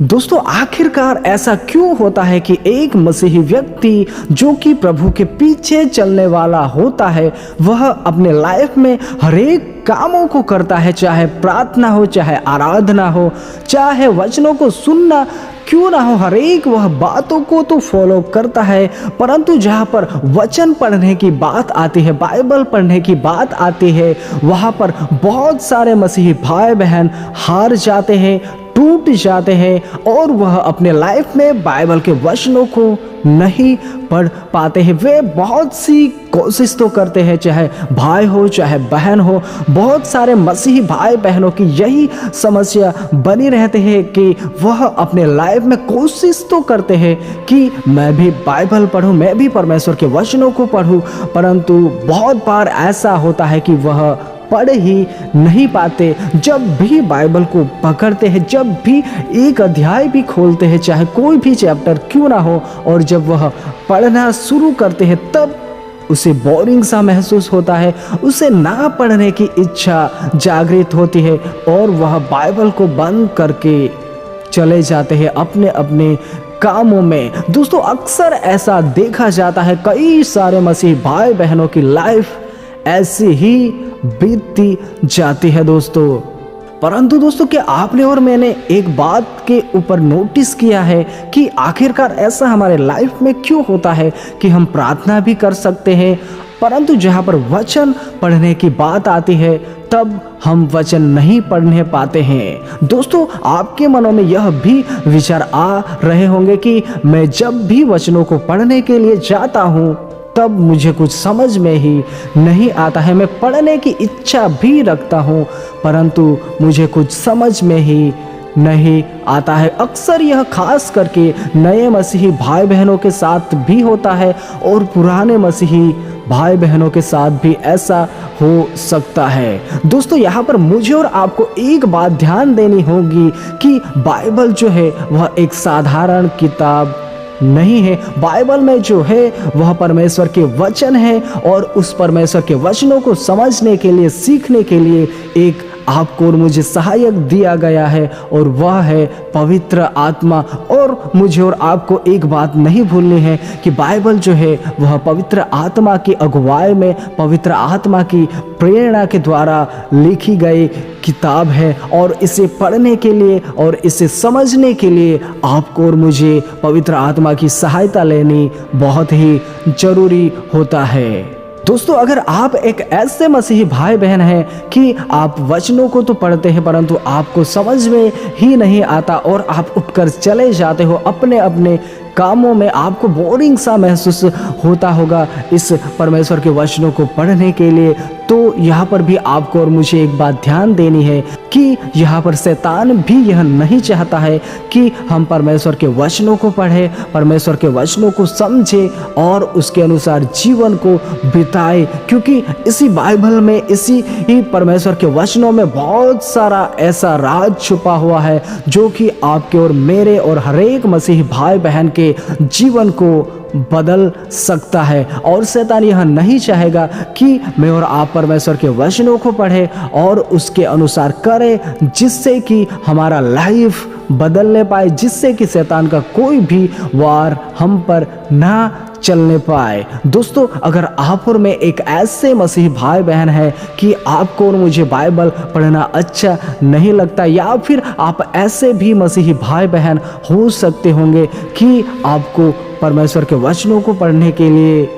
दोस्तों आखिरकार ऐसा क्यों होता है कि एक मसीही व्यक्ति जो कि प्रभु के पीछे चलने वाला होता है वह अपने लाइफ में हर एक कामों को करता है, चाहे प्रार्थना हो, चाहे आराधना हो, चाहे वचनों को सुनना क्यों ना हो, हर एक वह बातों को तो फॉलो करता है, परंतु जहाँ पर वचन पढ़ने की बात आती है, बाइबल पढ़ने की बात आती है, वहाँ पर बहुत सारे मसीही भाई बहन हार जाते हैं, टूट जाते हैं और वह अपने लाइफ में बाइबल के वचनों को नहीं पढ़ पाते हैं। वे बहुत सी कोशिश तो करते हैं, चाहे भाई हो चाहे बहन हो, बहुत सारे मसीही भाई बहनों की यही समस्या बनी रहती है कि वह अपने लाइफ में कोशिश तो करते हैं कि मैं भी बाइबल पढूं, मैं भी परमेश्वर के वचनों को पढूं, परंतु बहुत बार ऐसा होता है कि वह पढ़ ही नहीं पाते। जब भी बाइबल को पकड़ते हैं, जब भी एक अध्याय भी खोलते हैं, चाहे कोई भी चैप्टर क्यों ना हो, और जब वह पढ़ना शुरू करते हैं तब उसे बोरिंग सा महसूस होता है, उसे ना पढ़ने की इच्छा जागृत होती है और वह बाइबल को बंद करके चले जाते हैं अपने अपने कामों में। दोस्तों अक्सर ऐसा देखा जाता है, कई सारे मसीह भाई बहनों की लाइफ ऐसी ही बीतती जाती है दोस्तों। परंतु दोस्तों क्या आपने और मैंने एक बात के ऊपर नोटिस किया है कि आखिरकार ऐसा हमारे लाइफ में क्यों होता है कि हम प्रार्थना भी कर सकते हैं, परंतु जहाँ पर वचन पढ़ने की बात आती है तब हम वचन नहीं पढ़ने पाते हैं। दोस्तों आपके मनों में यह भी विचार आ रहे होंगे कि मैं जब भी वचनों को पढ़ने के लिए जाता हूँ तब मुझे कुछ समझ में ही नहीं आता है, मैं पढ़ने की इच्छा भी रखता हूँ परंतु मुझे कुछ समझ में ही नहीं आता है। अक्सर यह खास करके नए मसीही भाई बहनों के साथ भी होता है और पुराने मसीही भाई बहनों के साथ भी ऐसा हो सकता है। दोस्तों यहाँ पर मुझे और आपको एक बात ध्यान देनी होगी कि बाइबल जो है वह एक साधारण किताब नहीं है। बाइबल में जो है वह परमेश्वर के वचन है और उस परमेश्वर के वचनों को समझने के लिए, सीखने के लिए एक आपको और मुझे सहायक दिया गया है और वह है पवित्र आत्मा। और मुझे और आपको एक बात नहीं भूलनी है कि बाइबल जो है वह पवित्र आत्मा की अगुवाई में, पवित्र आत्मा की प्रेरणा के द्वारा लिखी गई किताब है और इसे पढ़ने के लिए और इसे समझने के लिए आपको और मुझे पवित्र आत्मा की सहायता लेनी बहुत ही जरूरी होता है। दोस्तों अगर आप एक ऐसे मसीही भाई बहन हैं कि आप वचनों को तो पढ़ते हैं परंतु आपको समझ में ही नहीं आता और आप उठकर चले जाते हो अपने अपने कामों में, आपको बोरिंग सा महसूस होता होगा इस परमेश्वर के वचनों को पढ़ने के लिए, तो यहाँ पर भी आपको और मुझे एक बात ध्यान देनी है कि यहाँ पर शैतान भी यह नहीं चाहता है कि हम परमेश्वर के वचनों को पढ़ें, परमेश्वर के वचनों को समझें और उसके अनुसार जीवन को बिताएं, क्योंकि इसी बाइबल में, इसी ही परमेश्वर के वचनों में बहुत सारा ऐसा राज छुपा हुआ है जो कि आपके और मेरे और हर एक मसीही भाई बहन के जीवन को बदल सकता है। और शैतान यह नहीं चाहेगा कि मैं और आप परमेश्वर के वचनों को पढ़ें और उसके अनुसार करें जिससे कि हमारा लाइफ बदलने पाए, जिससे कि शैतान का कोई भी वार हम पर ना चलने पाए। दोस्तों अगर आप और मैं एक ऐसे मसीही भाई बहन है कि आपको और मुझे बाइबल पढ़ना अच्छा नहीं लगता, या फिर आप ऐसे भी मसीही भाई बहन हो सकते होंगे कि आपको परमेश्वर के वचनों को पढ़ने के लिए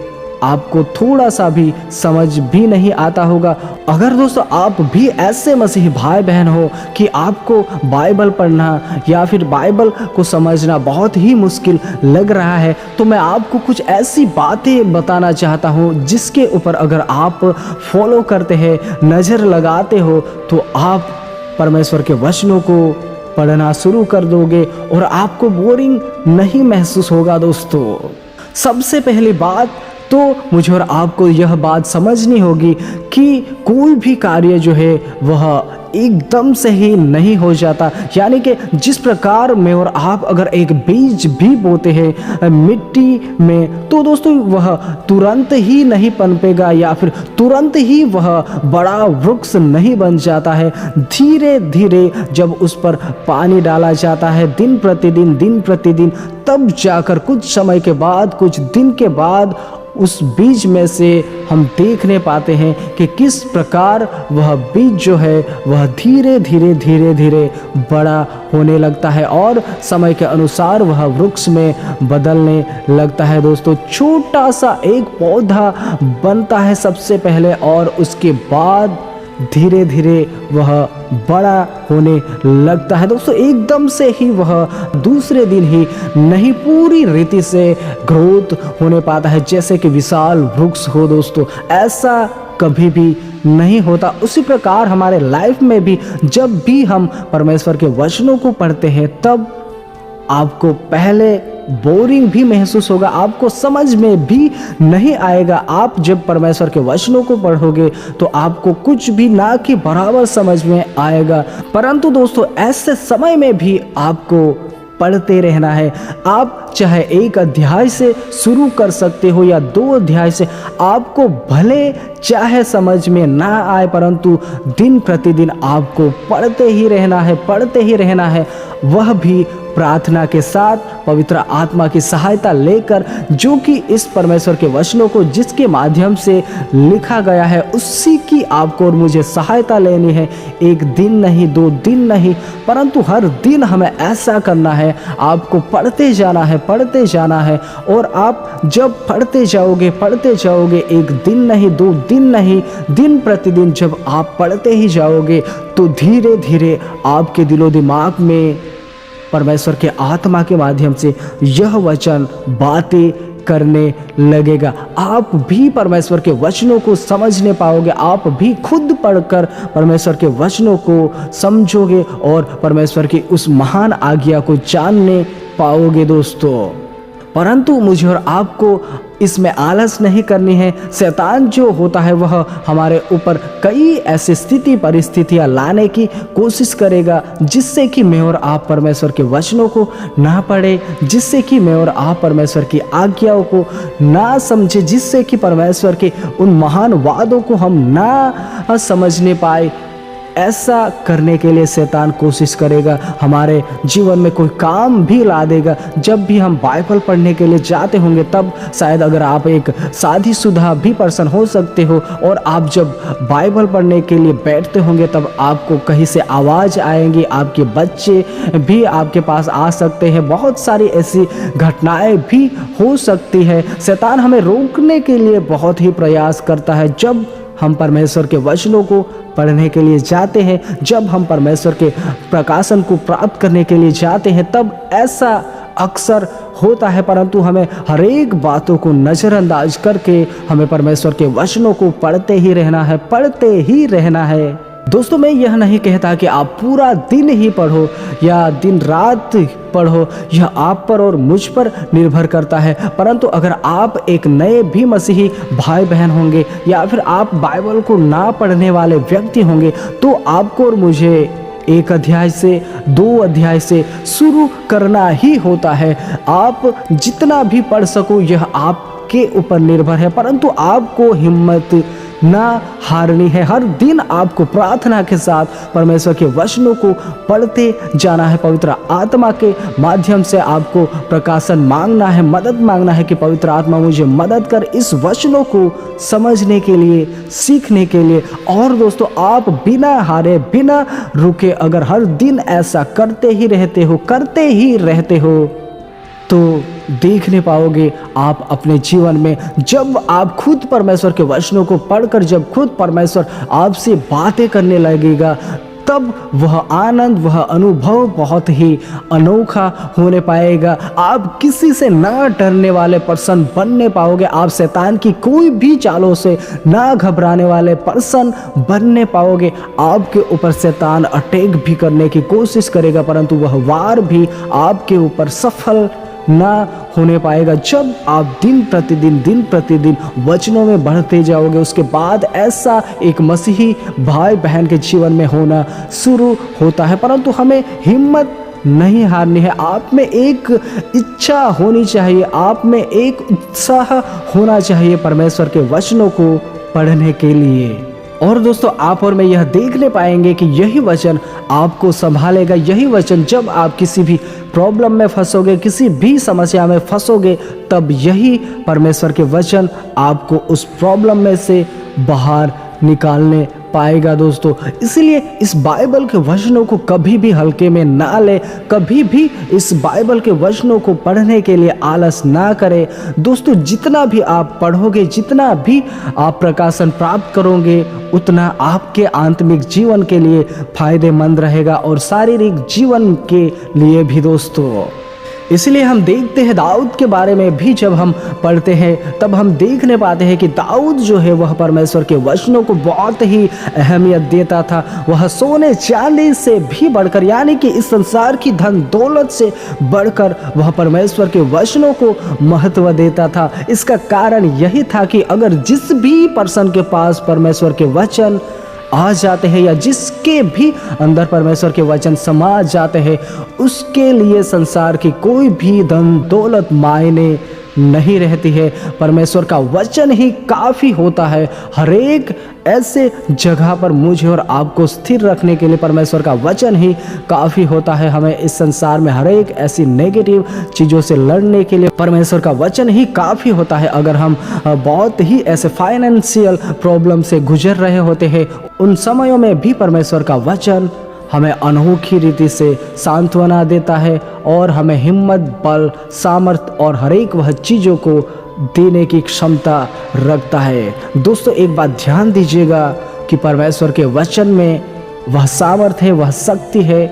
आपको थोड़ा सा भी समझ भी नहीं आता होगा, अगर दोस्तों आप भी ऐसे मसीही भाई बहन हो कि आपको बाइबल पढ़ना या फिर बाइबल को समझना बहुत ही मुश्किल लग रहा है, तो मैं आपको कुछ ऐसी बातें बताना चाहता हूँ जिसके ऊपर अगर आप फॉलो करते हैं, नज़र लगाते हो, तो आप परमेश्वर के वचनों को पढ़ना शुरू कर दोगे और आपको बोरिंग नहीं महसूस होगा। दोस्तों सबसे पहली बात तो मुझे और आपको यह बात समझनी होगी कि कोई भी कार्य जो है वह एकदम से ही नहीं हो जाता। यानी कि जिस प्रकार में और आप अगर एक बीज भी बोते हैं मिट्टी में, तो दोस्तों वह तुरंत ही नहीं पनपेगा या फिर तुरंत ही वह बड़ा वृक्ष नहीं बन जाता है। धीरे धीरे जब उस पर पानी डाला जाता है दिन प्रतिदिन, तब जाकर कुछ समय के बाद, कुछ दिन के बाद उस बीज में से हम देखने पाते हैं कि किस प्रकार वह बीज जो है वह धीरे धीरे बड़ा होने लगता है और समय के अनुसार वह वृक्ष में बदलने लगता है। दोस्तों, छोटा सा एक पौधा बनता है सबसे पहले और उसके बाद धीरे धीरे वह बड़ा होने लगता है। दोस्तों, एकदम से ही वह दूसरे दिन ही नहीं पूरी रीति से ग्रोथ होने पाता है जैसे कि विशाल वृक्ष हो। दोस्तों, ऐसा कभी भी नहीं होता। उसी प्रकार हमारे लाइफ में भी जब भी हम परमेश्वर के वचनों को पढ़ते हैं तब आपको पहले बोरिंग भी महसूस होगा, आपको समझ में भी नहीं आएगा। आप जब परमेश्वर के वचनों को पढ़ोगे तो आपको कुछ भी ना कि बराबर समझ में आएगा। परंतु दोस्तों, ऐसे समय में भी आपको पढ़ते रहना है। आप चाहे एक अध्याय से शुरू कर सकते हो या 2 अध्याय से, आपको भले चाहे समझ में ना आए परंतु दिन प्रतिदिन आपको पढ़ते ही रहना है, वह भी प्रार्थना के साथ पवित्र आत्मा की सहायता लेकर, जो कि इस परमेश्वर के वचनों को जिसके माध्यम से लिखा गया है उसी की आपको और मुझे सहायता लेनी है। 1 दिन नहीं, 2 दिन नहीं, परंतु हर दिन हमें ऐसा करना है। आपको पढ़ते जाना है और आप जब पढ़ते जाओगे 1 दिन नहीं, 2 दिन नहीं, दिन प्रतिदिन जब आप पढ़ते ही जाओगे तो धीरे धीरे आपके दिलो दिमाग में परमेश्वर के आत्मा के माध्यम से यह वचन बातें करने लगेगा। आप भी परमेश्वर के वचनों को समझने पाओगे, आप भी खुद पढ़कर परमेश्वर के वचनों को समझोगे और परमेश्वर की उस महान आज्ञा को जानने पाओगे। दोस्तों, परंतु मुझे और आपको इसमें आलस नहीं करनी है। शैतान जो होता है वह हमारे ऊपर कई ऐसी स्थिति परिस्थितियां लाने की कोशिश करेगा जिससे कि मैं और आप परमेश्वर के वचनों को ना पढ़े, जिससे कि मैं और आप परमेश्वर की आज्ञाओं को ना समझे, जिससे कि परमेश्वर के उन महान वादों को हम ना समझने पाए। ऐसा करने के लिए शैतान कोशिश करेगा, हमारे जीवन में कोई काम भी ला देगा। जब भी हम बाइबल पढ़ने के लिए जाते होंगे तब शायद अगर आप एक शादीशुदा भी पर्सन हो सकते हो और आप जब बाइबल पढ़ने के लिए बैठते होंगे तब आपको कहीं से आवाज़ आएंगी, आपके बच्चे भी आपके पास आ सकते हैं, बहुत सारी ऐसी घटनाएं भी हो सकती है। शैतान हमें रोकने के लिए बहुत ही प्रयास करता है। जब हम परमेश्वर के वचनों को पढ़ने के लिए जाते हैं, जब हम परमेश्वर के प्रकाशन को प्राप्त करने के लिए जाते हैं, तब ऐसा अक्सर होता है। परंतु हमें हर एक बातों को नज़रअंदाज करके हमें परमेश्वर के वचनों को पढ़ते ही रहना है। दोस्तों, मैं यह नहीं कहता कि आप पूरा दिन ही पढ़ो या दिन रात पढ़ो, यह आप पर और मुझ पर निर्भर करता है। परंतु अगर आप एक नए भी मसीही भाई बहन होंगे या फिर आप बाइबल को ना पढ़ने वाले व्यक्ति होंगे तो आपको और मुझे 1 अध्याय से 2 अध्याय से शुरू करना ही होता है। आप जितना भी पढ़ सको यह आपके ऊपर निर्भर है, परंतु आपको हिम्मत ना हारनी है। हर दिन आपको प्रार्थना के साथ परमेश्वर के वचनों को पढ़ते जाना है। पवित्र आत्मा के माध्यम से आपको प्रकाशन मांगना है, मदद मांगना है कि पवित्र आत्मा मुझे मदद कर इस वचनों को समझने के लिए, सीखने के लिए। और दोस्तों, आप बिना हारे, बिना रुके अगर हर दिन ऐसा करते ही रहते हो तो देखने पाओगे आप अपने जीवन में, जब आप खुद परमेश्वर के वचनों को पढ़कर जब खुद परमेश्वर आपसे बातें करने लगेगा तब वह आनंद, वह अनुभव बहुत ही अनोखा होने पाएगा। आप किसी से ना डरने वाले पर्सन बनने पाओगे, आप शैतान की कोई भी चालों से ना घबराने वाले पर्सन बनने पाओगे। आपके ऊपर शैतान अटैक भी करने की कोशिश करेगा परंतु वह वार भी आपके ऊपर सफल ना होने पाएगा। जब आप दिन प्रतिदिन वचनों में बढ़ते जाओगे, उसके बाद ऐसा एक मसीही भाई बहन के जीवन में होना शुरू होता है। परंतु हमें हिम्मत नहीं हारनी है। आप में एक इच्छा होनी चाहिए, आप में एक उत्साह होना चाहिए परमेश्वर के वचनों को पढ़ने के लिए। और दोस्तों, आप और मैं यह देखने पाएंगे कि यही वचन आपको संभालेगा। यही वचन, जब आप किसी भी प्रॉब्लम में फंसोगे, किसी भी समस्या में फंसोगे, तब यही परमेश्वर के वचन आपको उस प्रॉब्लम में से बाहर निकालने पाएगा दोस्तों। इसलिए इस बाइबल के वचनों को कभी भी हल्के में ना ले, कभी भी इस बाइबल के वचनों को पढ़ने के लिए आलस ना करें दोस्तों। जितना भी आप पढ़ोगे, जितना भी आप प्रकाशन प्राप्त करोगे, उतना आपके आत्मिक जीवन के लिए फायदेमंद रहेगा और शारीरिक जीवन के लिए भी दोस्तों। इसलिए हम देखते हैं दाऊद के बारे में भी जब हम पढ़ते हैं, तब हम देखने पाते हैं कि दाऊद जो है वह परमेश्वर के वचनों को बहुत ही अहमियत देता था। वह सोने चांदी से भी बढ़कर, यानी कि इस संसार की धन दौलत से बढ़कर वह परमेश्वर के वचनों को महत्व देता था। इसका कारण यही था कि अगर जिस भी पर्सन के पास परमेश्वर के वचन आ जाते हैं, या जिसके भी अंदर परमेश्वर के वचन समा जाते हैं, उसके लिए संसार की कोई भी धन दौलत मायने नहीं रहती है। परमेश्वर का वचन ही काफ़ी होता है। हर एक ऐसे जगह पर मुझे और आपको स्थिर रखने के लिए परमेश्वर का वचन ही काफ़ी होता है। हमें इस संसार में हर एक ऐसी नेगेटिव चीज़ों से लड़ने के लिए परमेश्वर का वचन ही काफ़ी होता है। अगर हम बहुत ही ऐसे फाइनेंशियल प्रॉब्लम से गुजर रहे होते हैं, उन समयों में भी परमेश्वर का वचन हमें अनोखी रीति से सांत्वना देता है और हमें हिम्मत, बल, सामर्थ और हर एक वह चीज़ों को देने की क्षमता रखता है। दोस्तों, एक बात ध्यान दीजिएगा कि परमेश्वर के वचन में वह सामर्थ है, वह शक्ति है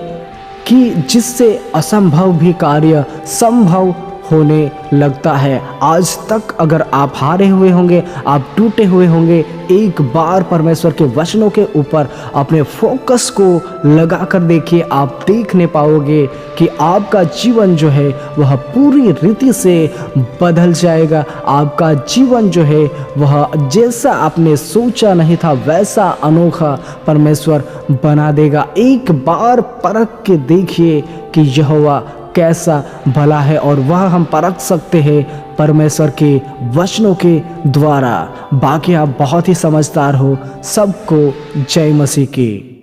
कि जिससे असंभव भी कार्य संभव होने लगता है। आज तक अगर आप हारे हुए होंगे, आप टूटे हुए होंगे, एक बार परमेश्वर के वचनों के ऊपर अपने फोकस को लगा कर देखिए। आप देखने पाओगे कि आपका जीवन जो है वह पूरी रीति से बदल जाएगा। आपका जीवन जो है वह जैसा आपने सोचा नहीं था वैसा अनोखा परमेश्वर बना देगा। एक बार परख के देखिए कि यहोवा कैसा भला है, और वह हम परख सकते हैं परमेश्वर के वचनों के द्वारा। बाकी आप बहुत ही समझदार हो। सबको जय मसीह की।